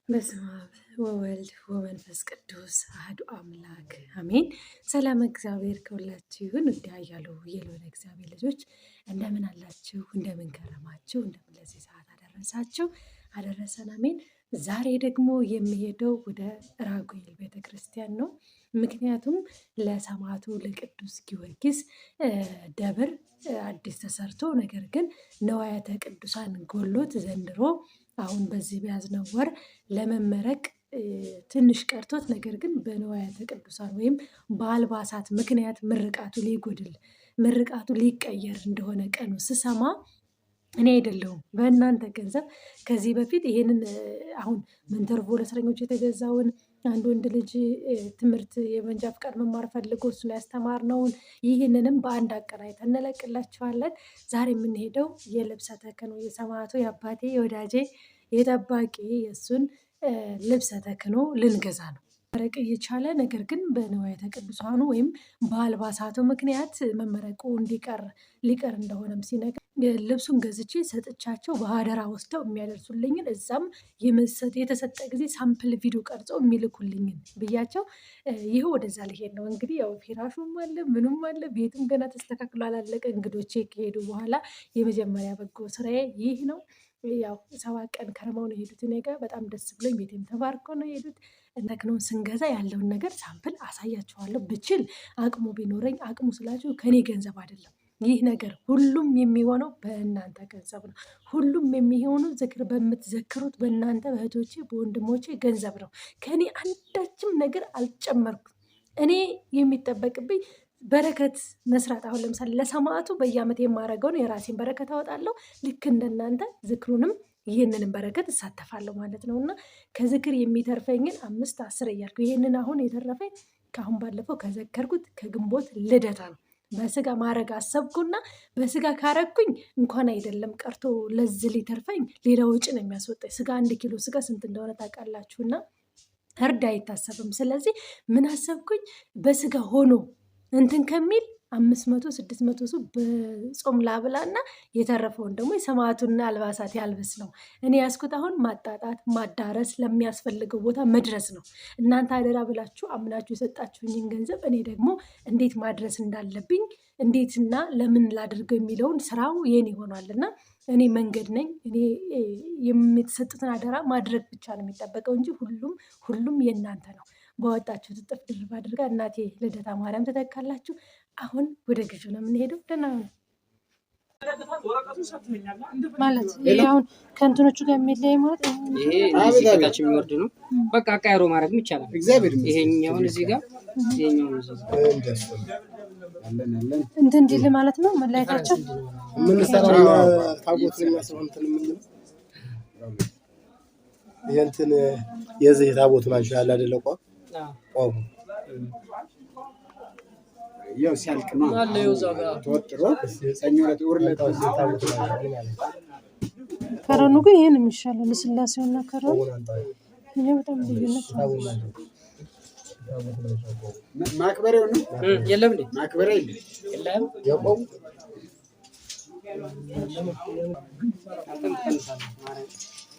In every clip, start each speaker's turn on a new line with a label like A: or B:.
A: በስመ አብ ወወልድ ወመንፈስ ቅዱስ አሐዱ አምላክ አሜን። ሰላም እግዚአብሔር ከሁላችሁ ይሁን። ያያሉ የልዑል እግዚአብሔር ልጆች እንደምን አላችሁ? እንደምን ከረማችሁ? እንደምን ለዚህ ሰዓት አደረሰን። አሜን። ዛሬ ደግሞ የሚሄደው ወደ ራጉኤል ቤተክርስቲያን ነው። ምክንያቱም ለሰማዕቱ ለቅዱስ ጊዮርጊስ ደብር አዲስ ተሰርቶ ነገር ግን ንዋያተ ቅዱሳን ጎሎት ዘንድሮ አሁን በዚህ በያዝነው ወር ለመመረቅ ትንሽ ቀርቶት ነገር ግን በንዋያተ ቅዱሳን ወይም በአልባሳት ምክንያት ምርቃቱ ሊቀየር እንደሆነ ቀኑ ስሰማ እኔ አይደለሁም በእናንተ ገንዘብ ከዚህ በፊት ይሄንን አሁን መንተርቮ ለእስረኞች የተገዛውን አንድ ወንድ ልጅ ትምህርት የመንጃ ፍቃድ መማር ፈልጎ እሱ ላይ ያስተማርነውን ይህንንም በአንድ አቀናይተን እንለቅላችኋለን። ዛሬ የምንሄደው የልብሰ ተክህኖ የሰማዕቱ የአባቴ የወዳጄ የጠባቂ የእሱን ልብሰ ተክህኖ ልንገዛ ነው። መመረቅ እየቻለ ነገር ግን በንዋያተ ቅዱሳኑ ወይም በአልባሳቱ ምክንያት መመረቁ ሊቀር እንደሆነም ሲነገር ልብሱን ገዝቼ ሰጥቻቸው በአደራ ወስደው የሚያደርሱልኝን እዛም የተሰጠ ጊዜ ሳምፕል ቪዲዮ ቀርጸው የሚልኩልኝን ብያቸው ይህ ወደዛ ልሄድ ነው። እንግዲህ ያው ፊራሹም አለ ምኑም አለ ቤቱም ገና ተስተካክሎ አላለቀ። እንግዶቼ ከሄዱ በኋላ የመጀመሪያ በጎ ስራዬ ይህ ነው። ያው 7 ቀን ከርመው ነው የሄዱት። እኔ ጋር በጣም ደስ ብሎኝ ቤቴም ተባርኮ ነው የሄዱት። ተክህኖን ስንገዛ ያለውን ነገር ሳምፕል አሳያችኋለሁ ብችል አቅሙ ቢኖረኝ። አቅሙ ስላችሁ ከኔ ገንዘብ አይደለም። ይህ ነገር ሁሉም የሚሆነው በእናንተ ገንዘብ ነው። ሁሉም የሚሆኑ በምትዘክሩት በእናንተ በእህቶቼ በወንድሞቼ ገንዘብ ነው። ከኔ አንዳችም ነገር አልጨመርኩም። እኔ የሚጠበቅብኝ በረከት መስራት። አሁን ለምሳሌ ለሰማዕቱ በየዓመት የማደርገውን የራሴን በረከት አወጣለሁ። ልክ እንደናንተ ዝክሩንም ይህንንም በረከት እሳተፋለሁ ማለት ነው። እና ከዝክር የሚተርፈኝን 5 10 እያልኩ ይህንን አሁን የተረፈኝ ከአሁን ባለፈው ከዘከርኩት ከግንቦት ልደታ ነው። በስጋ ማድረግ አሰብኩና በስጋ ካረግኩኝ እንኳን አይደለም ቀርቶ ለዚህ ሊተርፈኝ ሌላ ወጪ ነው የሚያስወጣኝ። ስጋ 1 ኪሎ ስጋ ስንት እንደሆነ ታውቃላችሁና እርድ አይታሰብም። ስለዚህ ምን አሰብኩኝ በስጋ ሆኖ እንትን ከሚል 500 600 ሰው በጾም ላብላና የተረፈውን ደግሞ የሰማዕቱና አልባሳት ያልብስ ነው። እኔ ያስኩት አሁን ማጣጣት ማዳረስ ለሚያስፈልገው ቦታ መድረስ ነው። እናንተ አደራ ብላችሁ አምናችሁ የሰጣችሁኝን ገንዘብ እኔ ደግሞ እንዴት ማድረስ እንዳለብኝ እንዴትና ለምን ላድርገው የሚለውን ስራው የኔ ሆኗልና እኔ መንገድ ነኝ። እኔ የምትሰጡትን አደራ ማድረግ ብቻ ነው የሚጠበቀው እንጂ ሁሉም የእናንተ ነው። በወጣችሁ እጥፍ ድርብ አድርጋ እናቴ ልደታ ማርያም ትተካላችሁ። አሁን ወደ ግዢው ነው የምንሄደው። ደህና ነው ማለት ይሄ አሁን ከእንትኖቹ ጋር የሚለይ ማለት
B: ይሄ አብዛኛው የሚወርድ ነው። በቃ አቃይሮ ማድረግ ይቻላል። ይሄኛውን እዚህ ጋር ይሄኛውን እዚህ ጋር
A: እንትን እንዲል ማለት ነው። መላእክታቸው
C: ምን ሰራው ታቦት የሚያስረው እንትን ምን ነው የእንትን የዚህ ታቦት ማንሻ ያለ አይደለ ቆም
B: ያው ሲያልቅ ነው አለ ይወዛጋ ተወጥሮ ሰኞ ዕለት ወርለት ታቦት ማለት
A: ከረኑ ግን ይሄን የሚሻለው ለስላሴውና ከረኑ ይሄ በጣም ልዩነት
B: ማክበሬው ነው። የለም እንዴ ማክበሬ የለም ያቆም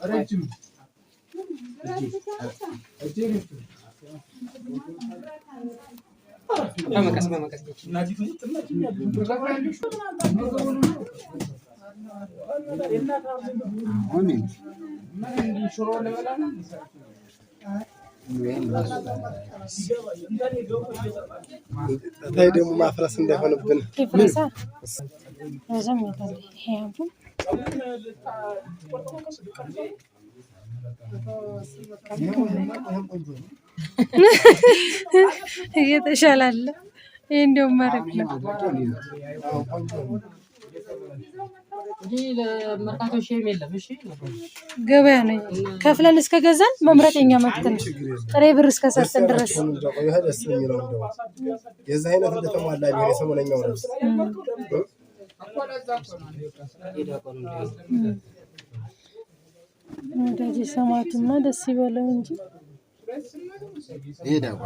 B: ረጅም በመቀስ
C: ታይ ደግሞ ማፍረስ እንዳይሆንብን
A: እየተሻላለ ይሄ እንደውም ማረፍ ነው።
B: ለመርካቶ ሼም የለም። እሺ
A: ገበያ ነው። ከፍለን እስከገዛን መምረጥ የኛ መብት ነው። ጥሬ ብር እስከሰጠን ድረስ
C: ይሄ ደስ የሚለው እንደው የዛ አይነት እንደተሟላ ቢሆን የሰሞነኛው ነው።
A: ወዳጅ ሰማዕቱማ ደስ ይበለው እንጂ
B: ይሄ ዳቆ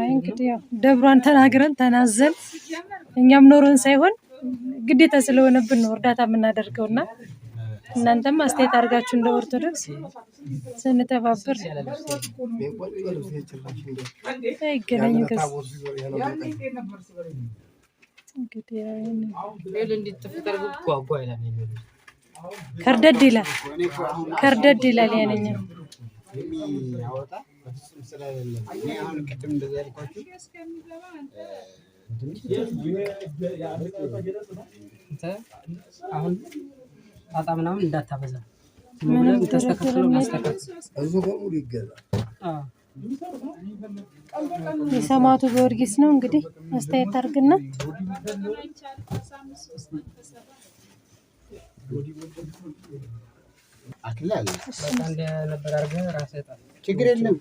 A: እንግዲህ ያው ደብሯን ተናግረን ተናዘን እኛም ኖሮን ሳይሆን ግዴታ ስለሆነብን ነው እርዳታ የምናደርገውና እናንተም አስተያየት አድርጋችሁ እንደ ኦርቶዶክስ ስንተባበር አይገናኝም። ከርደድ ይላል ያነኛ
B: አሁን ጣጣ ምናምን እንዳታበዛ ምንም ተስተካክሎ ማስተካከል
C: ይገዛል።
A: የሰማዕቱ ጊዮርጊስ ነው እንግዲህ አስተያየት አድርግና
C: አክላል
B: እንደ ነበር አድርገህ ራስህ ጣል
C: ችግር የለም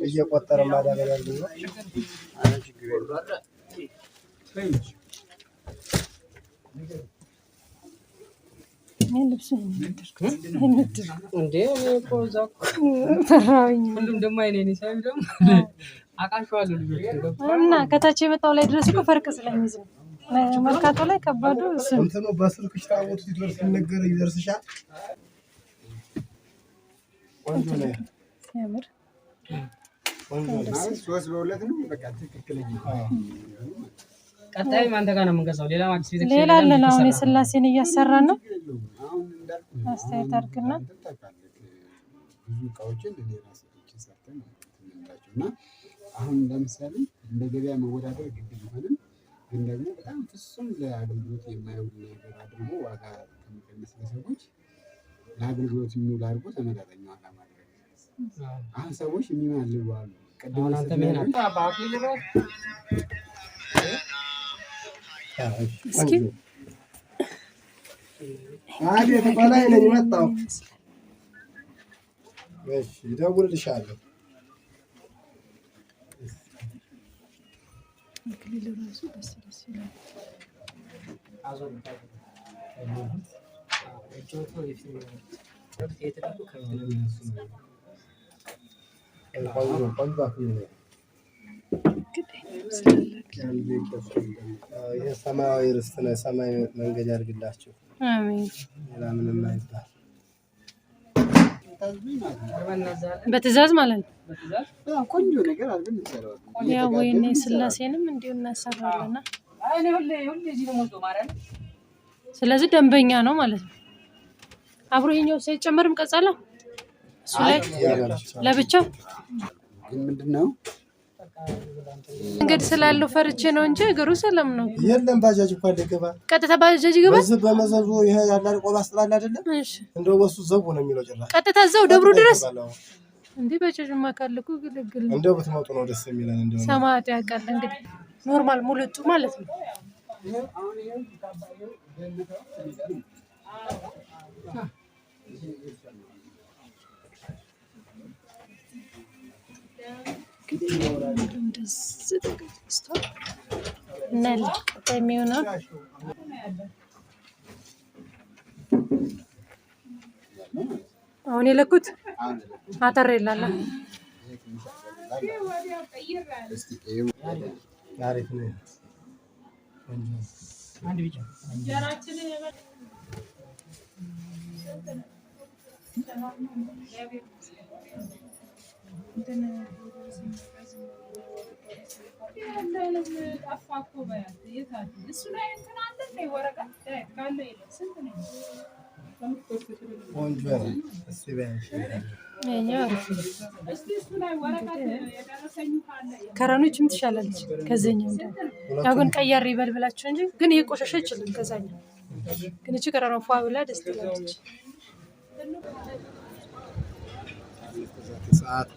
C: እየቆጠረ ማዳበሪያ ያለው አረ ችግር የለም።
B: ሁሉም ደግሞ አይኔ ሳይሆን ደግሞ አቃሸዋለሁ
A: እና ከታች የመጣው ላይ ድረስ እኮ ፈርቅ ስለሚይዝ ነው። መርካቶ ላይ ከባዱ እሱ
C: እንትኑ በስልክሽ ታቦት ሲደርስ ነገር ይደርስሻል። ቆንጆ ነው
A: ሲያምር
C: ሶስት በሁለት ነው በቃ ትክክለኛ።
B: ቀጣይ አንተ ጋር ነው የምንገዛው። ሌላ አዲስ ቤተክርስቲያን
A: ሌላ አለን። አሁን የስላሴን እያሰራን ነው። አስተያየት አድርግና
C: ብዙ እቃዎችን እኔ ራሴ ሰርተን እና አሁን ለምሳሌ እንደ ገበያ መወዳደር ግድ ቢሆንም ግን ደግሞ በጣም ፍጹም ለአገልግሎት የማይውል ነገር አድርጎ ዋጋ ከሚቀንስ ለሰዎች ለአገልግሎት የሚውል አድርጎ ተመጣጣኝ ዋጋ ማድረግ። አሁን ሰዎች የሚማልሉ አሉ።
B: አሁን አንተ ምን አጣ ባኪ ልበል
A: እስኪ
C: አቤት በላይ ነኝ መጣሁ። እሺ እደውልልሻለሁ። ሰማያዊ ርስት ነው። ሰማያዊ መንገድ ያድርግላችሁ።
A: አሜን።
C: ሌላ ምንም አይባል።
A: በትእዛዝ ማለት ነው።
C: ቆንጆ ነገር አድርገን እንሰራዋለን።
A: ያው ወይኔ ስላሴንም እንዲሁ እናሰራለና ስለዚህ ደንበኛ ነው ማለት ነው። አብሮ ይሄኛው ሳይጨመርም ቀጻላ እሱ ላይ ለብቻው
C: ግን ምንድነው
A: መንገድ ስላለው ፈርቼ ነው እንጂ እግሩ ሰላም ነው።
C: የለም ባጃጅ እንኳን ልገባ
A: ቀጥታ ባጃጅ ይገባ
C: በዚህ በመዘዙ ይሄ ያላል ቆባ ስላለ አይደለም።
A: እሺ
C: እንደው በሱ ዘው ነው የሚለው ጭራሽ
A: ቀጥታ እዛው ደብሩ ድረስ እንዴ ባጃጅማ ካለኩ ግልግል
C: እንደው ብትመጡ ነው ደስ የሚለን። እንደው
A: ሰማዕቱ ያውቃል እንግዲህ ኖርማል ሙሉጡ ማለት ነው። የሚሆነው አሁን የለኩት አጠር ይላል።
B: አንድ ብቻ
A: ከረኖችም ትሻላለች ከዚህኛው እንደ ያው ግን ቀያሪ ይበል ብላችሁ እንጂ ግን ይሄ ቆሻሻ አይችልም። ከዛኛው ግን እቺ ከረኖ ፏ ብላ ደስ ትላለች።
C: ሰዓት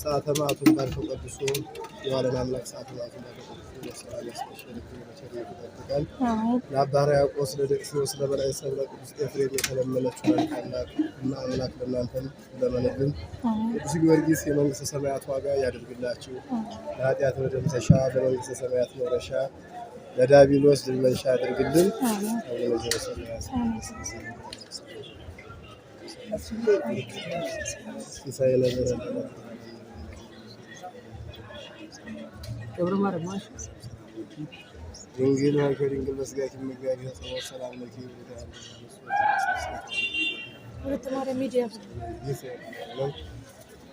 C: ሰዓተ ማቱን ባርከው ቀድሶ የዋለን አምላክ ሰዓተ ማቱን ባርከው ቀድሶ ለሰላም ያስመሸል ይጠብቃል። ለአባ ሕርያቆስ ለደቅስዮስ ለበላይ ሰብ ለቅዱስ ኤፍሬም የተለመነችው አምላክ እና አምላክ ለእናንተም ለመነልን ቅዱስ ጊዮርጊስ የመንግስተ ሰማያት ዋጋ ያደርግላችሁ። ለኃጢአት መደምሰሻ ለመንግስተ ሰማያት መውረሻ ለዲያብሎስ ድል መንሻ ያደርግልን። ሲሳይ ነገር
B: ገብረ ማርያም
C: ድንግል ከድንግል በስጋሽ የሚጋቢ ሰው ሰላም ለኪ
A: ሁለት ማርያም ሚዲያ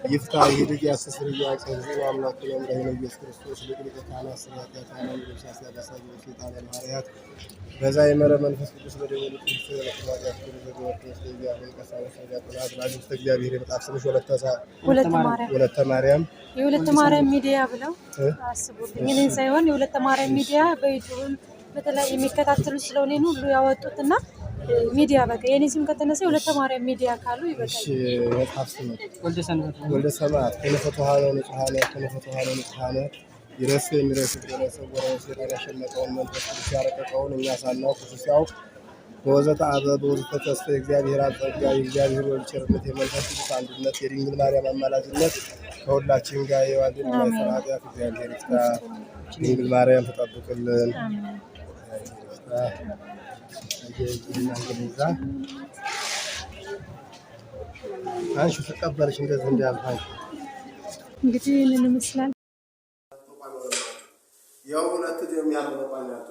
C: ይፍታ ይድግ ያስተስር ያቀርብ አምላክ ለምረህ ኢየሱስ ክርስቶስ ለቅዱስ ካህናት ስራት ያታና ለብሳስ ያዳሳዩ ሰይጣን ማርያት በዛ የመረ መንፈስ ቅዱስ በደሙ ቅዱስ ለተማሪያት ለዘወርስ ለእግዚአብሔር ቀሳውስት ያቆላል ላጅስ እግዚአብሔር በጣም ስምሽ ወለተ ማርያም
A: የሁለት ማርያም ሚዲያ ብለው አስቡልኝ። እኔን ሳይሆን የሁለት ማርያም ሚዲያ በዩቲዩብ በተለይ የሚከታተሉ ስለሆነ ሁሉ ያወጡትና ሚዲያ በቃ የኔ ስም ከተነሳ የሁለት ማርያም ሚዲያ ካሉ ይበቃል።
C: እሺ መጽሐፍ ስም ወልደ ሰማዕት ከነፈተሃለ ንጽሐነ ይረስ የሚረስ ደረሰው ወራው ያሸመቀውን መንፈስ ቅዱስ ያረቀቀውን እኛ ሳናውቅ እሱ ሲያውቅ በወዘተ በወዘተ ተስፋ እግዚአብሔር አጸጋ የእግዚአብሔር ወልድ ቸርነት የመንፈስ ቅዱስ አንድነት የድንግል ማርያም አማላጅነት ከሁላችን ጋር የዋልን ማይፈራዳት እግዚአብሔር ይፍታ። ድንግል ማርያም ተጠብቅልን። አንቺ ተቀበልሽ እንደዚህ እንዳልፋኝ
A: እንግዲህ ምን ይመስላል?
C: ያው ሁለት ደም ያመጣኛል።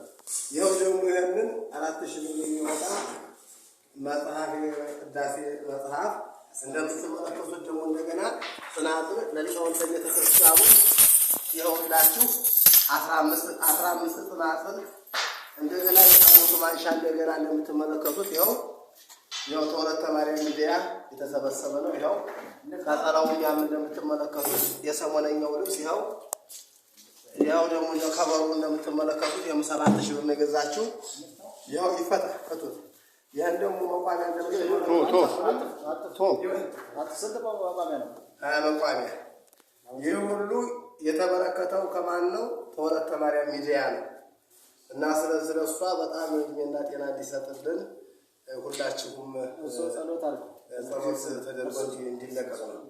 C: ያው ደግሞ ይሄንን 4000 ብር የሚወጣ መጽሐፍ ቅዳሴ መጽሐፍ እንደምትመለከቱት ደግሞ እንደገና ጽናት ለሊቃውንተ ቤተ ክርስቲያኑ ይኸውላችሁ 15 ጽናትን እንደገና የታቦቱ ማንሻ እንደገና እንደምትመለከቱት ይኸው ተወለተ ማርያም ሚዲያ የተሰበሰበ ነው። ይኸው ከጠራውኛም እንደምትመለከቱት የሰሞነኛው ልብስ ይኸው ደግሞ ከበሩ እንደምትመለከቱት የ7000 ብር ነው የገዛችሁ። ይኸው ይፈታቱት ያን ደግሞ መቋሚያ መቋሚያ ይህ ሁሉ የተበረከተው ከማን ነው? ተወለተ ማርያም ሚዲያ ነው። እና ስለዚህ ለሷ በጣም የእድሜና ጤና እንዲሰጥልን ሁላችሁም ጸሎት ተደርጎ እንዲለቀቅ ነው።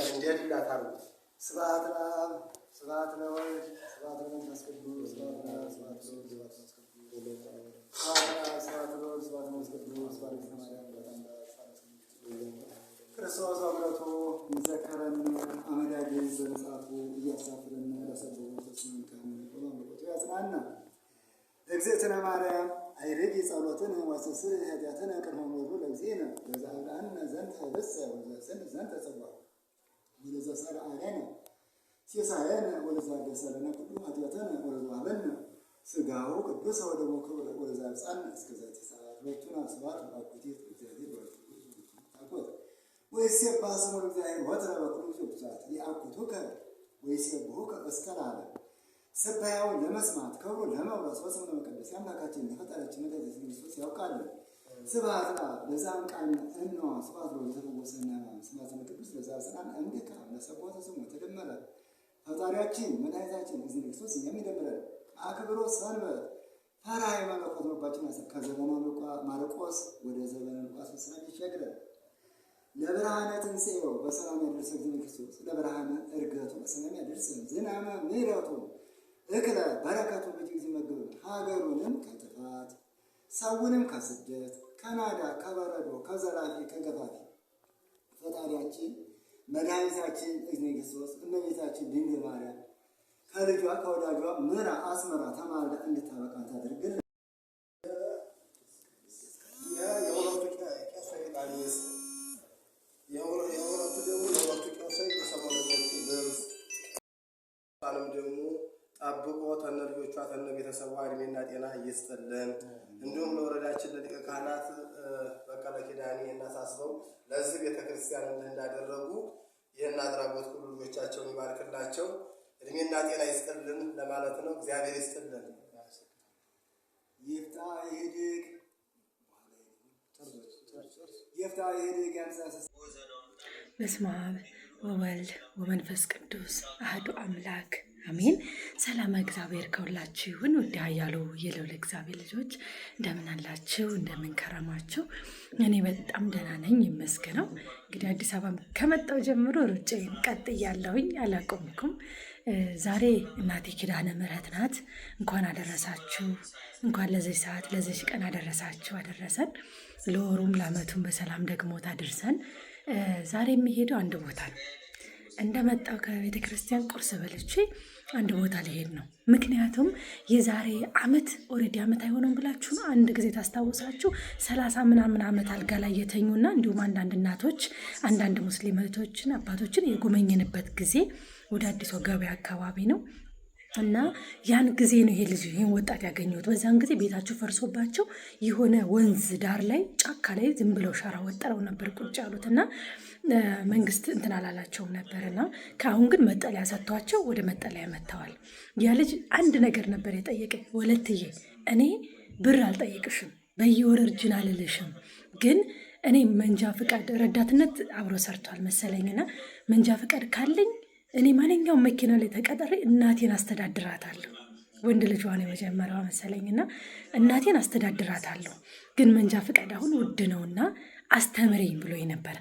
C: እንዲሄድላት አሉ። ስብሐት ለአብ ስብሐት ለወልድ ስብሐት ለመንፈስ ቅዱስ ክርስቶስ አብረቱ ይዘከረን አመዳጌ በመጽሐፉ እያሳፍረን ለሰበው ተስመን ከመቆጡ ያጽናና እግዝእትነ ማርያም አይርግ ጸሎትን ወስስር ኃጢአትን ቅድመ ሞቱ ለግዚእነ በዛብራን ዘንድ ህብስ ወዘስን ዘንድ ተጸዋ ወለዘ ሰራአነ ሲሳየን ወለዘ ደሰረነ ኩሉ ኃጢአትን ወለዘ ስጋው ቅዱስ ወደሙ ክብር ወለዘ ጻን እስከዛቲ ሰዓት ወቱና ስባት አቁቲት እግዚአብሔር ወልድ ታቆት ወይሴብሐ ስሙ ለእግዚአብሔር ወትረ በኩሉ ብዛት ያአኩቱከ ወይሴብሑከ እስከ ለዓለም ስብሐውን ለመስማት ክብሩን ለመውረስ ወስሙን ለመቀደስ የአምላካችን የፈጣሪያችን መድኃኒታችን ክርስቶስ ያውቃል። ስብሐት ለአብ ለዛም ቃል እንዋ ስብሐት ለዘተፈወሰና ስብሐት ለቅዱስ ለዘአጽናን እምድካ ለሰቦተ ስሙ ተደመረ ፈጣሪያችን መድኃኒታችን እግዚእ ክርስቶስ የሚደብረን አክብሮ ሰንበት ፈርሃ የመለኮት ልባችን ከዘመነ ማርቆስ ወደ ዘመነ ሉቃስ በሰላም ይሻገረን። ለብርሃነ ትንሣኤው በሰላም ያደርሰን እግዚእ ክርስቶስ ለብርሃነ ዕርገቱ በሰላም ያደርሰን። ዝናመ ምሕረቱ እክለ በረከቱ በጊዜ መግብ ሀገሩንም ከጥፋት ሰውንም ከስደት ከናዳ ከበረዶ ከዘራፊ ከገፋፊ ፈጣሪያችን መድኃኒታችን እግዚእ ክርስቶስ እመቤታችን ድንግል ማርያም ከልጇ ከወዳጇ ምራ አስመራ ተማልዳ እንድታበቃን ታድርግልን። ደግሞ ጠብቆ ተነልጆቿ ተነ ቤተሰቧ እድሜና ጤና ይስጥልን። እንዲሁም ለወረዳችን ለሊቀ ካህናት በቀለ ኪዳኔ እናሳስበው ለዚህ ቤተክርስቲያን እንዳደረጉ ይህን አድራጎት ሁሉ ልጆቻቸውን ይባርክላቸው፣ እድሜና ጤና ይስጥልን ለማለት ነው። እግዚአብሔር ይስጥልን። ይፍታ ይሄድግ ያንሳስ
A: በስመ አብ ወወልድ ወመንፈስ ቅዱስ አሐዱ አምላክ አሜን። ሰላም እግዚአብሔር ከሁላችሁ ይሁን። ውድ ኃያሉ የልዑል እግዚአብሔር ልጆች እንደምን አላችሁ? እንደምን ከረማችሁ? እኔ በጣም ደህና ነኝ ይመስገነው። እንግዲህ አዲስ አበባ ከመጣሁ ጀምሮ ሩጬን ቀጥያለሁኝ፣ አላቆምኩም። ዛሬ እናቴ ኪዳነ ምሕረት ናት። እንኳን አደረሳችሁ፣ እንኳን ለዚህ ሰዓት ለዚህ ቀን አደረሳችሁ አደረሰን። ለወሩም ለዓመቱም በሰላም ደግሞ ታድርሰን። ዛሬ የሚሄደው አንድ ቦታ ነው። እንደመጣው ከቤተ ክርስቲያን ቁርስ በልቼ አንድ ቦታ ልሄድ ነው። ምክንያቱም የዛሬ ዓመት ኦልሬዲ ዓመት አይሆንም ብላችሁ ነው አንድ ጊዜ ታስታውሳችሁ 30 ምናምን ዓመት አልጋ ላይ የተኙና እንዲሁም አንዳንድ እናቶች አንዳንድ ሙስሊም እህቶችን አባቶችን የጎመኘንበት ጊዜ ወደ አዲስ ገበያ አካባቢ ነው እና ያን ጊዜ ነው ይሄን ወጣት ያገኘሁት። በዛን ጊዜ ቤታቸው ፈርሶባቸው የሆነ ወንዝ ዳር ላይ ጫካ ላይ ዝም ብለው ሸራ ወጥረው ነበር ቁጭ ያሉት እና መንግስት እንትን አላላቸውም ነበርና ከአሁን ግን መጠለያ ሰጥቷቸው ወደ መጠለያ መጥተዋል። ያ ልጅ አንድ ነገር ነበር የጠየቀኝ፣ ወለትዬ እኔ ብር አልጠይቅሽም፣ በየወር እርጅን አልልሽም፣ ግን እኔ መንጃ ፍቃድ ረዳትነት አብሮ ሰርቷል መሰለኝና መንጃ ፍቃድ ካለኝ እኔ ማንኛውም መኪና ላይ ተቀጥሬ እናቴን አስተዳድራታለሁ። ወንድ ልጇ ነው የመጀመሪያዋ መሰለኝና እናቴን አስተዳድራታለሁ፣ ግን መንጃ ፍቃድ አሁን ውድ ነውና አስተምረኝ ብሎኝ ነበር።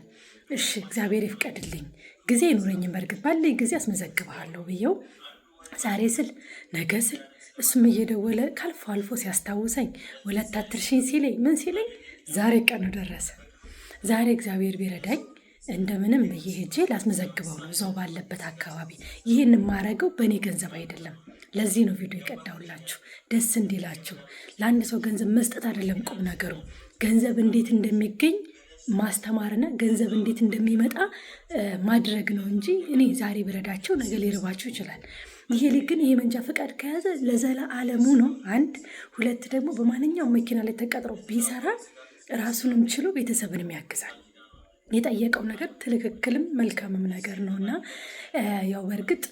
A: እሺ እግዚአብሔር ይፍቀድልኝ፣ ጊዜ ይኑረኝም፣ በርግጥ ባለኝ ጊዜ አስመዘግብሃለሁ ብዬው ዛሬ ስል ነገ ስል እሱም እየደወለ ካልፎ አልፎ ሲያስታውሰኝ ወለት አትርሽኝ ሲለኝ ምን ሲለኝ ዛሬ ቀኑ ደረሰ። ዛሬ እግዚአብሔር ቢረዳኝ እንደምንም ብዬ ሄጄ ላስመዘግበው ነው እዛው ባለበት አካባቢ። ይህን የማረገው በእኔ ገንዘብ አይደለም። ለዚህ ነው ቪዲዮ የቀዳሁላችሁ ደስ እንዲላችሁ። ለአንድ ሰው ገንዘብ መስጠት አይደለም ቁም ነገሩ፣ ገንዘብ እንዴት እንደሚገኝ ማስተማርና ገንዘብ እንዴት እንደሚመጣ ማድረግ ነው እንጂ እኔ ዛሬ ብረዳቸው ነገ ሊርባቸው ይችላል። ይሄ ልጅ ግን ይሄ መንጃ ፈቃድ ከያዘ ለዘላለሙ ነው። አንድ ሁለት ደግሞ በማንኛውም መኪና ላይ ተቀጥሮ ቢሰራ ራሱንም ችሎ ቤተሰብንም ያግዛል። የጠየቀው ነገር ትክክልም መልካምም ነገር ነው እና ያው በእርግጥ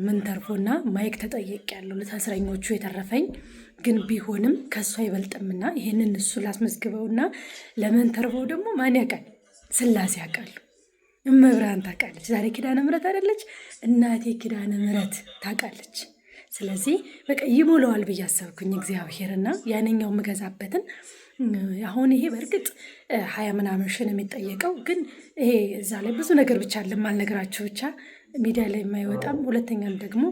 A: ምን ተርፎና ማይክ ተጠየቅ ያለው ለታስረኞቹ የተረፈኝ ግን ቢሆንም ከእሱ አይበልጥምና ይሄንን እሱ ላስመዝግበውና ለምን ተርፎ ደግሞ ማን ያውቃል? ስላሴ ያውቃሉ፣ እመብርሃን ታውቃለች። ዛሬ ኪዳነ ምሕረት አይደለች እናቴ ኪዳነ ምሕረት ታውቃለች። ስለዚህ በቃ ይሞላዋል ብዬ አሰብኩኝ እግዚአብሔርና ያንኛው የምገዛበትን አሁን ይሄ በእርግጥ 20 ምናምን ሺህ ነው የሚጠየቀው። ግን ይሄ እዛ ላይ ብዙ ነገር ብቻ ለማልነግራችሁ ብቻ ሚዲያ ላይ የማይወጣም ሁለተኛም ደግሞ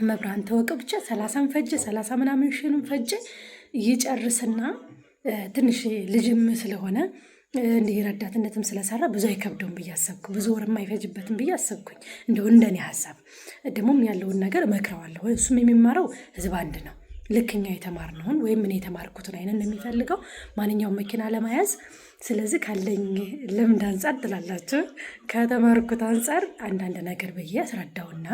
A: መብራን ተወቀ ብቻ 30 ፈጀ 30 ምናምን ሺህንም ፈጀ ይጨርስና ትንሽ ልጅም ስለሆነ እንዲህ ረዳትነትም ስለሰራ ብዙ አይከብደውም ብዬ አሰብኩ። ብዙ ወርም አይፈጅበትም ብዬ አሰብኩኝ። እንደው እንደኔ ሀሳብ ደግሞም ያለውን ነገር እመክረዋለሁ። እሱም የሚማረው ህዝብ አንድ ነው። ልክኛ የተማርነውን ወይም እኔ የተማርኩትን አይነት ነው የሚፈልገው ማንኛውም መኪና ለመያዝ። ስለዚህ ካለኝ ልምድ አንጻር ትላላችሁ ከተማርኩት አንጻር አንዳንድ ነገር ብዬ አስረዳውና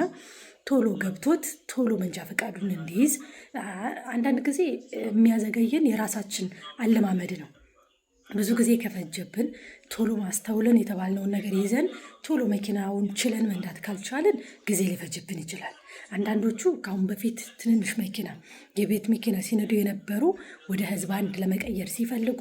A: ቶሎ ገብቶት ቶሎ መንጃ ፈቃዱን እንዲይዝ። አንዳንድ ጊዜ የሚያዘገየን የራሳችን አለማመድ ነው። ብዙ ጊዜ ከፈጀብን ቶሎ ማስተውለን የተባልነውን ነገር ይዘን ቶሎ መኪናውን ችለን መንዳት ካልቻለን ጊዜ ሊፈጅብን ይችላል። አንዳንዶቹ ከአሁን በፊት ትንንሽ መኪና የቤት መኪና ሲነዱ የነበሩ ወደ ህዝብ አንድ ለመቀየር ሲፈልጉ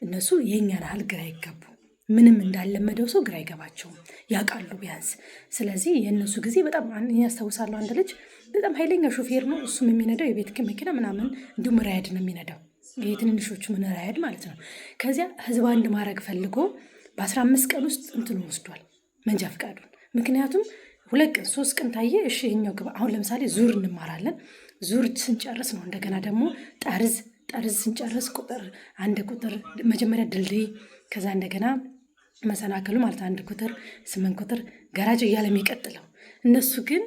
A: እነሱ የእኛን ያህል ግራ ይገቡ። ምንም እንዳለመደው ሰው ግራ አይገባቸውም፣ ያውቃሉ ቢያንስ። ስለዚህ የእነሱ ጊዜ በጣም ያስታውሳለሁ። አንድ ልጅ በጣም ኃይለኛ ሾፌር ነው። እሱም የሚነዳው የቤት መኪና ምናምን እንዲሁም ራይድ ነው የሚነዳው፣ የትንንሾቹ ምን ራይድ ማለት ነው። ከዚያ ህዝብ አንድ ማድረግ ፈልጎ በ15 ቀን ውስጥ እንትኑ ወስዷል መንጃ ፈቃዱን። ምክንያቱም 2 ቀን 3 ቀን ታየ። እሺ ይኸኛው ግባ። አሁን ለምሳሌ ዙር እንማራለን። ዙር ስንጨርስ ነው እንደገና ደግሞ ጠርዝ ስንጨርስ ቁጥር 1 ቁጥር መጀመሪያ ድልድይ፣ ከዛ እንደገና መሰናክሉ ማለት 1 ቁጥር 8 ቁጥር ገራጅ እያለ የሚቀጥለው። እነሱ ግን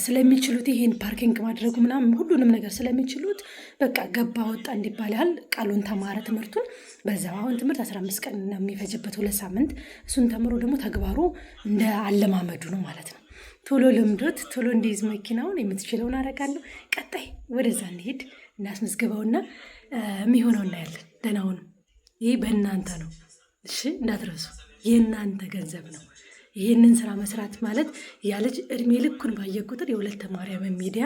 A: ስለሚችሉት ይሄን ፓርኪንግ ማድረጉ ምናምን ሁሉንም ነገር ስለሚችሉት በቃ ገባ ወጣ እንዲባል ያህል ቃሉን ተማረ ትምህርቱን። በዛው አሁን ትምህርት 15 ቀን ነው የሚፈጅበት 2 ሳምንት። እሱን ተምሮ ደግሞ ተግባሩ እንደ አለማመዱ ነው ማለት ነው። ቶሎ ልምዶት ቶሎ እንዲይዝ መኪናውን የምትችለውን አደርጋለሁ። ቀጣይ ወደዛ እንሄድ እናስመዝግበውና የሚሆነው እናያለን። ደህናውን ይህ በእናንተ ነው። እሺ እንዳትረሱ፣ የእናንተ ገንዘብ ነው። ይህንን ስራ መስራት ማለት ያ ልጅ እድሜ ልኩን ባየ ቁጥር የወለተ ማርያም ሚዲያ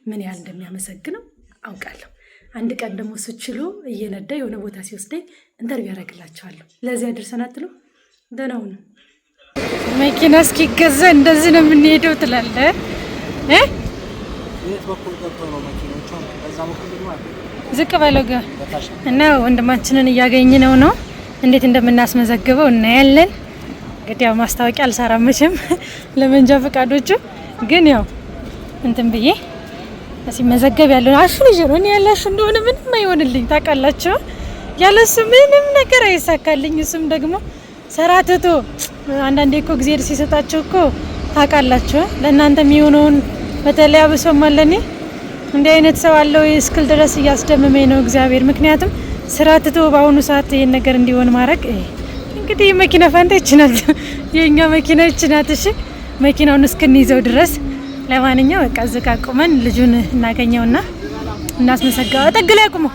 A: ምን ያህል እንደሚያመሰግነው አውቃለሁ። አንድ ቀን ደግሞ እሱ ችሎ እየነዳ የሆነ ቦታ ሲወስደኝ ኢንተርቪው ያደርግላቸዋለሁ። ለዚያ ደርሰን አትሉ ደህናው ነው። መኪና እስኪገዛ እንደዚህ ነው የምንሄደው ትላለህ እ ዝቅ በለው ጋር እና ወንድማችንን እያገኘነው ነው። እንዴት እንደምናስመዘግበው እናያለን። እንግዲህ ያው ማስታወቂያ አልሰራም መቼም ለመንጃ ፈቃዶቹ፣ ግን ያው እንትን ብዬ ሲመዘገብ ያለው አሹ ልጅ ነው። እኔ ያላሹ እንደሆነ ምንም አይሆንልኝ ታውቃላችሁ። ያለሱ ምንም ነገር አይሳካልኝ። እሱም ደግሞ ሰራተቶ አንዳንዴ እኮ እግዚአብሔር ሲሰጣቸው እኮ ታውቃላችሁ ለእናንተ የሚሆነውን በተለይ አብሶማለኔ እንዲህ አይነት ሰው አለው እስክል ድረስ እያስደመመኝ ነው እግዚአብሔር። ምክንያቱም ስራ ትቶ በአሁኑ ሰዓት ይሄን ነገር እንዲሆን ማድረግ እንግዲህ መኪና ፋንታ ይችላል የኛ መኪና ይችላል። እሺ መኪናውን እስክንይዘው ድረስ ለማንኛውም በቃ እዚህ ጋር ቆመን ልጁን እናገኘውና እናስመሰግነው። ጠግ ላይ ቆሞ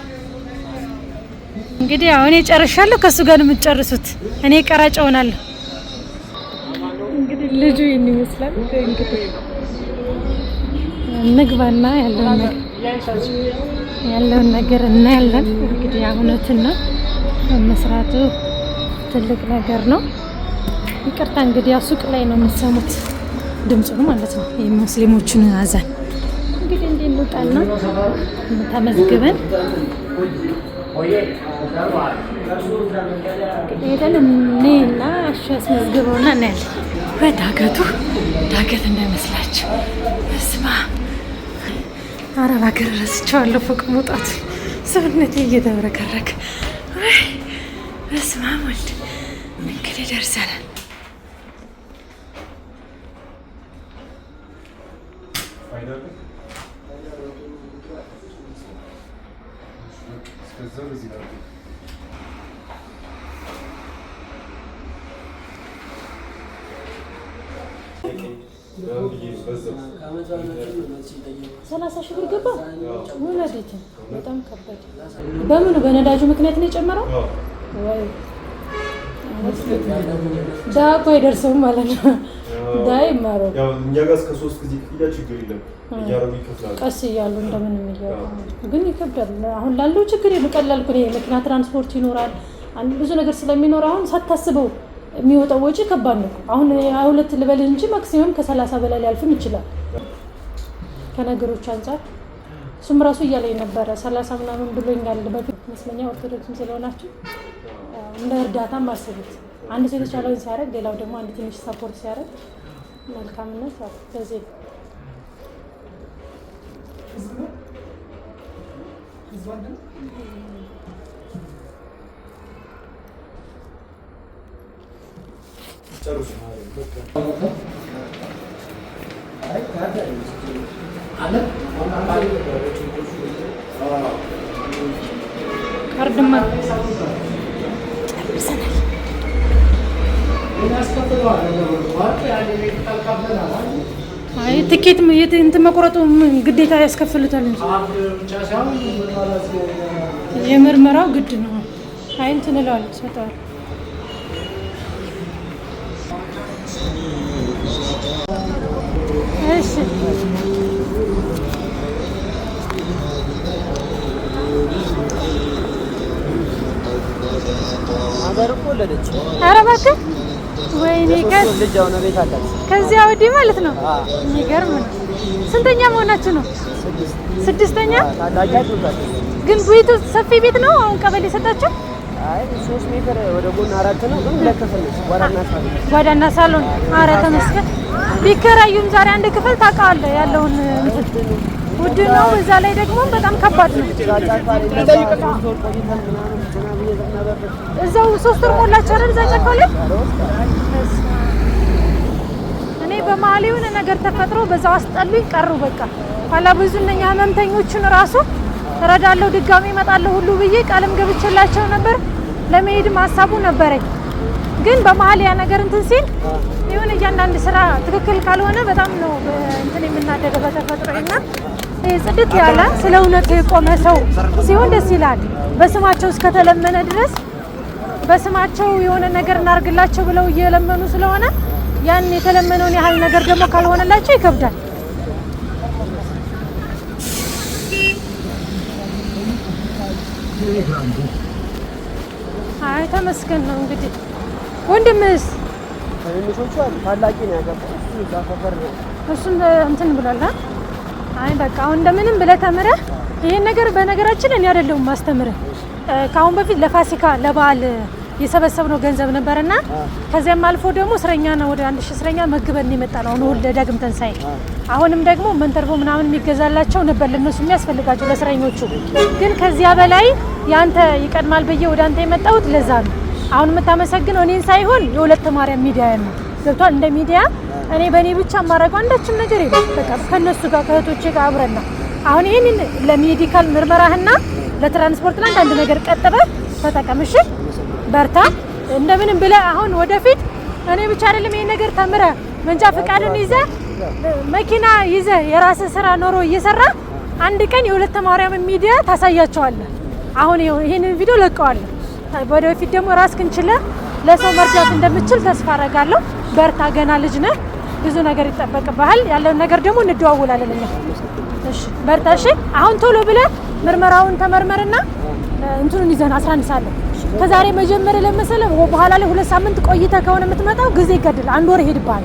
A: እንግዲህ አሁን ጨርሻለሁ። ከሱ ጋር የምትጨርሱት እኔ ቀራጭ ሆናለሁ። እንግዲህ ልጁ ይሄን ይመስላል። እንግዲህ ንግባና ያለውን ነገር እናያለን። እንግዲህ እውነትና መስራቱ ትልቅ ነገር ነው። ይቅርታ እንግዲህ ሱቅ ላይ ነው የምትሰሙት ድምፁን ማለት ነው የሙስሊሞቹን አዛን። እንግዲህ እንዴት እንውጣና ተመዝግበን ሄደን እኔና እሺ አስመዝግበውና እናያለን። ዳገት እንዳይመስላችሁ። እስማ አረብ ሀገር ረስቼዋለሁ ፎቅ መውጣት ሰውነቴ እየተብረከረከ። እስማ ወልድ እንግዲህ ደርሰናል። ሰላሳ ሺህ ብር ገባ። ወላዴት በጣም ከበደ። በምኑ በነዳጁ ምክንያት ነው የጨመረው ወይ? ዳቆ አይደርሰውም ማለት ነው። ዳይ ማሮ
D: ያው እኛ ጋር እስከ 3 ጊዜ ክፍያ ችግር የለም። እያረጉ ይከፍላሉ። ቀስ
A: እያሉ እንደምንም እያሉ ግን ይከብዳል። አሁን ላለው ችግር ይቀላል እኮ የመኪና ትራንስፖርት ይኖራል። ብዙ ነገር ስለሚኖር አሁን ሳታስበው የሚወጣው ወጪ ከባድ ነው። አሁን 22 ልበል እንጂ ማክሲመም ከ30 በላይ ሊያልፍም ይችላል ከነገሮች አንፃር። እሱም ራሱ እያለኝ ነበረ 30 ምናምን ብሎኛል በፊት ይመስለኛል። ኦርቶዶክስም ስለሆናችሁ እንደ እርዳታም አስቡት። አንድ ሰው የተቻለውን ሲያደርግ ሌላው ደግሞ አንድ ትንሽ ሰፖርት ሲያደርግ መልካምነት በዚህ ካርድማ አይ ትኬት እንትን መቁረጡ ግዴታ ያስከፍሉታል እንጂ የምርመራው ግድ ነው። አይ እንትን እለዋለሁ ሰጠዋል። እሺ
B: አገር እኮ ወለደች።
A: ኧረ እባክህ ወይኔ ከዚያ ወዲህ ማለት ነው። የሚገርም ነው። ስንተኛ መሆናችሁ ነው? ስድስተኛ። ግን ቤቱ ሰፊ ቤት ነው። አሁን ቀበሌ ሰጣችሁ?
B: አይ 3 ሜትር ወደ ጎን 4 ነው። ግን ሁለት ክፍል ነው።
A: ጓዳና ሳሎን። ኧረ ተመስገን። ቢከራዩም ዛሬ አንድ ክፍል ታውቃለህ ያለውን ውድ ነው። በዛ ላይ ደግሞ በጣም ከባድ ነው። እዛው 3 ወር ሞላችሁ አይደል? እዛ ጫካው ላይ እኔ በመሀል የሆነ ነገር ተፈጥሮ በዛው አስጠሉኝ ቀሩ። በቃ ኋላ ብዙ እነኛ ህመምተኞችን ራሱ እረዳለሁ ድጋሚ እመጣለሁ ሁሉ ብዬ ቃልም ገብቼላቸው ነበር። ለመሄድም ሀሳቡ ነበረኝ። ግን በመሀል ያ ነገር እንትን ሲል የሆነ እያንዳንድ ስራ ትክክል ካልሆነ በጣም ነው እንትን የምናደደው በተፈጥሮና ጽድት ያለ ስለ እውነት የቆመ ሰው ሲሆን ደስ ይላል። በስማቸው እስከተለመነ ድረስ በስማቸው የሆነ ነገር እናርግላቸው ብለው እየለመኑ ስለሆነ ያን የተለመነውን ያህል ነገር ደግሞ ካልሆነላቸው ይከብዳል። አይ ተመስገን ነው እንግዲህ። ወንድምስ
B: ትንሾቹ ታላቂ ነው ያገባው እሱ ዛፈር ነው
A: እሱም እንትን ብሏል። አይ በቃ አሁን እንደምንም ብለህ ተምረህ ይሄን ነገር በነገራችን እኔ አይደለሁም ማስተምረህ። ከአሁን በፊት ለፋሲካ ለበዓል የሰበሰብነው ገንዘብ ነበርና ከዚያም አልፎ ደግሞ እስረኛ ነው ወደ 1000 እስረኛ መግበን የመጣ ነው ነው ለዳግም ተንሳይ። አሁንም ደግሞ መንተርቦ ምናምን የሚገዛላቸው ነበር ለነሱ የሚያስፈልጋቸው ለእስረኞቹ። ግን ከዚያ በላይ ያንተ ይቀድማል ብዬ ወደ አንተ የመጣሁት ለዛ ነው። አሁን የምታመሰግነው እኔን ሳይሆን የሁለት ማርያም ሚዲያ ነው ገብቷል። እንደ ሚዲያ እኔ በእኔ ብቻ የማደርገው አንዳችም ነገር የለም። በቃ ከነሱ ጋር ከእህቶቼ ጋር አብረና አሁን ይሄንን ለሜዲካል ምርመራህና ለትራንስፖርት ለአንዳንድ ነገር ቀጥበህ ተጠቀምሽ። በርታ እንደምንም ብለህ አሁን ወደፊት እኔ ብቻ አይደለም ይሄን ነገር ተምረህ መንጃ ፈቃድን ይዘህ መኪና ይዘህ የራስህ ስራ ኖሮ እየሰራ አንድ ቀን የሁለት ማርያም ሚዲያ ታሳያቸዋለህ። አሁን ይሄንን ቪዲዮ ለቀዋለሁ። ወደፊት ደግሞ ራስህን ችለህ ለሰው መርዳት እንደምትችል ተስፋ አደርጋለሁ። በርታ፣ ገና ልጅ ነህ፣ ብዙ ነገር ይጠበቅብሃል። ያለውን ነገር ደግሞ እንደዋውላለን እኛ። እሺ በርታ። እሺ አሁን ቶሎ ብለህ ምርመራውን ተመርመርና እንትኑን ይዘን 11 ሰዓት ላይ ከዛሬ መጀመሪያ ለመሰለ በኋላ ላይ 2 ሳምንት ቆይተህ ከሆነ የምትመጣው ጊዜ ይገድል፣ 1 ወር ይሄድብሃል።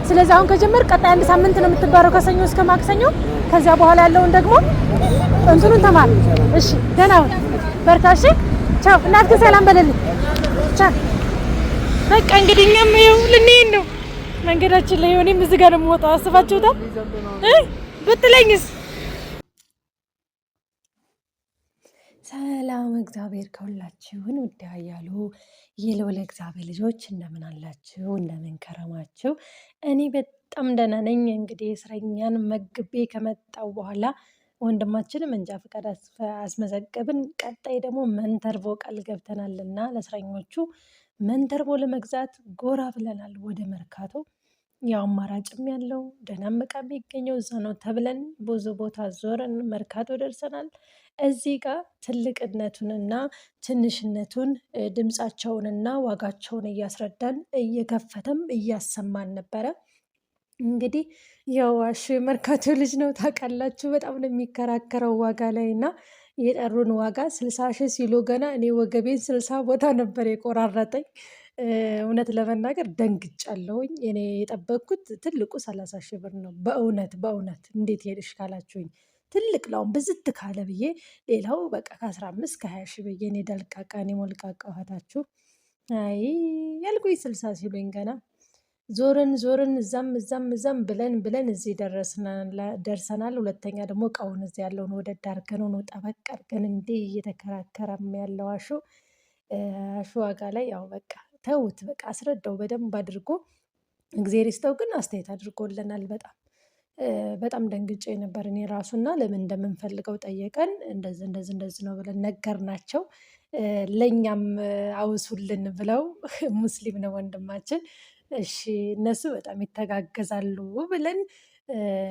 A: ስለዚህ አሁን ከጀመር ቀጣይ 1 ሳምንት ነው የምትባረው ከሰኞ እስከ ማክሰኞ። ከዚያ በኋላ ያለውን ደግሞ እንትኑን ተማር። እሺ ደህና ሁን፣ በርታ። እሺ ቻው። እናትህን ሰላም በለልኝ። ቻው። በቃ እንግዲህ እኛም ይኸው ልንሄድ ነው መንገዳችን ላይ። እኔም እዚህ ጋር ነው የምወጣው። አስባችሁታል ብትለኝስ? ሰላም እግዚአብሔር ከሁላችሁን ውድ ያያሉ የልዑል እግዚአብሔር ልጆች እንደምን አላችሁ? እንደምን ከረማችሁ? እኔ በጣም ደህና ነኝ። እንግዲህ እስረኛን መግቤ ከመጣው በኋላ ወንድማችን መንጃ ፈቃድ አስመዘገብን። ቀጣይ ደግሞ መንተርቦ ቃል ገብተናልና ለእስረኞቹ መንተርቦ ለመግዛት ጎራ ብለናል ወደ መርካቶ። ያው አማራጭም ያለው ደህናም ዕቃ የሚገኘው እዛ ነው ተብለን ብዙ ቦታ ዞረን መርካቶ ደርሰናል። እዚህ ጋር ትልቅነቱንና ትንሽነቱን ድምፃቸውንና ዋጋቸውን እያስረዳን እየከፈተም እያሰማን ነበረ። እንግዲህ ያው አሹ መርካቶ ልጅ ነው ታውቃላችሁ፣ በጣም ነው የሚከራከረው ዋጋ ላይ እና የጠሩን ዋጋ 60 ሺህ ሲሉ ገና እኔ ወገቤን 60 ቦታ ነበር የቆራረጠኝ። እውነት ለመናገር ደንግጫለሁኝ። እኔ የጠበቅኩት ትልቁ 30 ሺህ ብር ነው። በእውነት እንዴት ሄድሽ ካላችሁኝ ትልቅ ላውን ብዝት ካለ ብዬ ሌላው በቃ ከ15 ከ20 ሺህ ብዬ እኔ ደልቃቃ እኔ ሞልቃቃ እህታችሁ አይ ያልኩኝ 60 ሲሉኝ ገና ዞርን እዛም ብለን እዚህ ደርሰናል። ሁለተኛ ደግሞ እቃውን እዚህ ያለውን ወደ ዳርገነው ነው ጠበቅ አድርገን እንዴ እየተከራከረም ያለው አሹ ዋጋ ላይ ያው በቃ ተውት፣ በቃ አስረዳው በደንብ አድርጎ። እግዜር ይስጠው ግን አስተያየት አድርጎልናል። በጣም ደንግጬ ነበር እኔ ራሱና ለምን እንደምንፈልገው ጠየቀን። እንደዚህ ነው ብለን ነገርናቸው። ለእኛም አውሱልን ብለው ሙስሊም ነው ወንድማችን። እሺ እነሱ በጣም ይተጋገዛሉ ብለን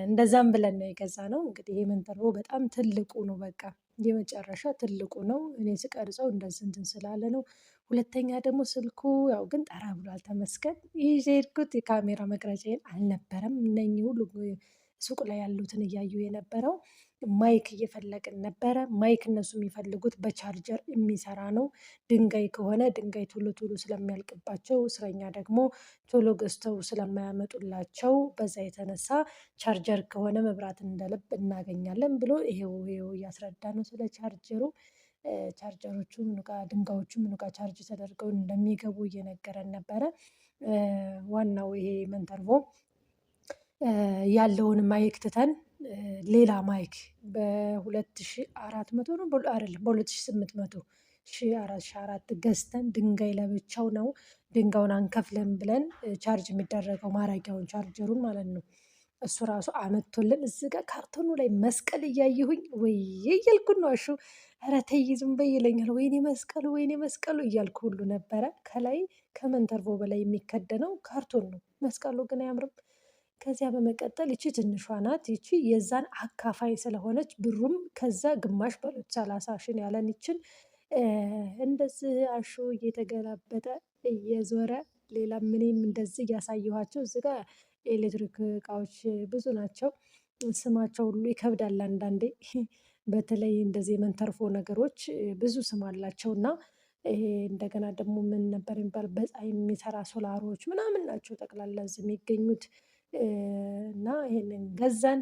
A: እንደዛም ብለን ነው የገዛነው። እንግዲህ ይሄ መንተርቦ በጣም ትልቁ ነው፣ በቃ የመጨረሻ ትልቁ ነው። እኔ ስቀርጸው እንደዚህ እንትን ስላለ ነው። ሁለተኛ ደግሞ ስልኩ ያው ግን ጠራ ብሏል። ተመስገን። ይዤ ሄድኩት የካሜራ መቅረጫዬን አልነበረም። እነኚህ ሁሉ ሱቅ ላይ ያሉትን እያዩ የነበረው ማይክ እየፈለግን ነበረ። ማይክ እነሱ የሚፈልጉት በቻርጀር የሚሰራ ነው። ድንጋይ ከሆነ ድንጋይ ቶሎ ስለሚያልቅባቸው እስረኛ ደግሞ ቶሎ ገዝተው ስለማያመጡላቸው በዛ የተነሳ ቻርጀር ከሆነ መብራትን እንደልብ እናገኛለን ብሎ ይሄው እያስረዳ ነው ስለ ቻርጀሩ። ቻርጀሮቹ ድንጋዮቹ ምኑ ጋር ቻርጅ ተደርገው እንደሚገቡ እየነገረን ነበረ። ዋናው ይሄ መንተርቦ ያለውን ማይክ ትተን ሌላ ማይክ በ2400 ነው አይደለም፣ በ2800 1400 ገዝተን ድንጋይ ለብቻው ነው ድንጋዩን አንከፍለን ብለን ቻርጅ የሚደረገው ማረጊያውን ቻርጀሩን ማለት ነው። እሱ ራሱ አመቶልን እዚህ ጋር ካርቶኑ ላይ መስቀል እያየሁኝ ወይ እያልኩ ነው። አሹ ኧረ ተይ ዝም በይ ይለኛል። ወይኔ መስቀሉ እያልኩ ሁሉ ነበረ። ከላይ ከመንተርቦ በላይ የሚከደነው ካርቶን ነው። መስቀሉ ግን አያምርም። ከዚያ በመቀጠል ይቺ ትንሿ ናት። ይቺ የዛን አካፋይ ስለሆነች ብሩም ከዛ ግማሽ በሉት 30 ሺህ ያለን ይችን እንደዚህ አሹ እየተገላበጠ እየዞረ ሌላ ምንም እንደዚህ እያሳየኋቸው እዚህ ጋር የኤሌክትሪክ እቃዎች ብዙ ናቸው። ስማቸው ሁሉ ይከብዳል አንዳንዴ። በተለይ እንደዚህ የመንተርፎ ነገሮች ብዙ ስም አላቸው እና እንደገና ደግሞ ምን ነበር የሚባል በፀሐይ የሚሰራ ሶላሮች ምናምን ናቸው ጠቅላላ እዚህ የሚገኙት። እና ይሄንን ገዛን።